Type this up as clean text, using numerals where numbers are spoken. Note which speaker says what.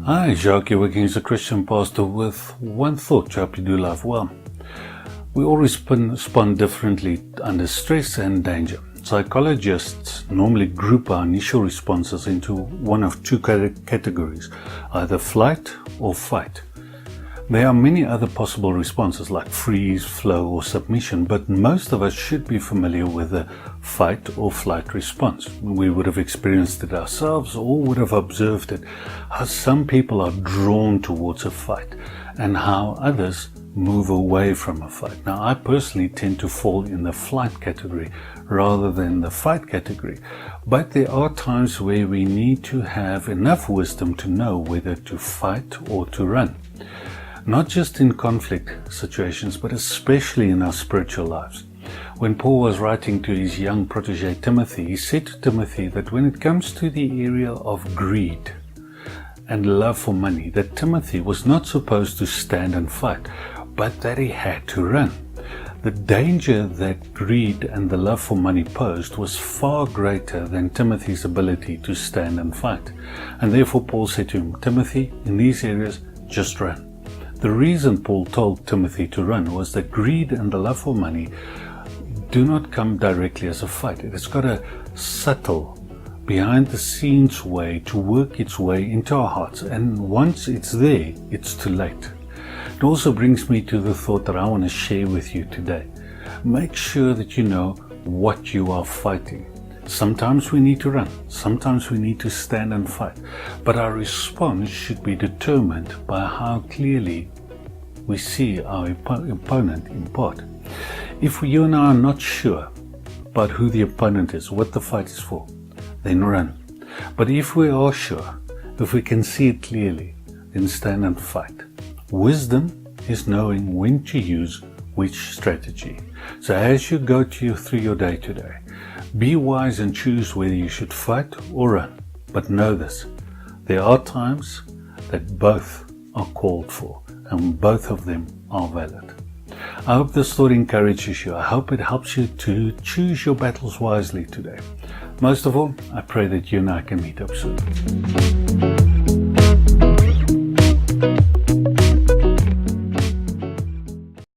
Speaker 1: Hi, Jacques Working as a Christian pastor with one thought to help you do life well. We all respond differently under stress and danger. Psychologists normally group our initial responses into one of two categories, either flight or fight. There are many other possible responses like freeze, flow, or submission, but most of us should be familiar with the fight or flight response. We would have experienced it ourselves or would have observed it, how some people are drawn towards a fight and how others move away from a fight. Now, I personally tend to fall in the flight category rather than the fight category, but there are times where we need to have enough wisdom to know whether to fight or to run. Not just in conflict situations, but especially in our spiritual lives. When Paul was writing to his young protege Timothy, he said to Timothy that when it comes to the area of greed and love for money, that Timothy was not supposed to stand and fight, but that he had to run. The danger that greed and the love for money posed was far greater than Timothy's ability to stand and fight. And therefore Paul said to him, Timothy, in these areas, just run. The reason Paul told Timothy to run was that greed and the love for money do not come directly as a fight. It has got a subtle, behind-the-scenes way to work its way into our hearts, and once it's there, it's too late. It also brings me to the thought that I want to share with you today. Make sure that you know what you are fighting. Sometimes we need to run, sometimes we need to stand and fight, but our response should be determined by how clearly we see our opponent in part. If you and I are not sure about who the opponent is, what the fight is for, then run. But if we are sure, if we can see it clearly, then stand and fight. Wisdom is knowing when to use which strategy. So as you go through your day today, be wise and choose whether you should fight or run. But know this, there are times that both are called for, and both of them are valid. I hope this thought encourages you. I hope it helps you to choose your battles wisely today. Most of all, I pray that you and I can meet up soon.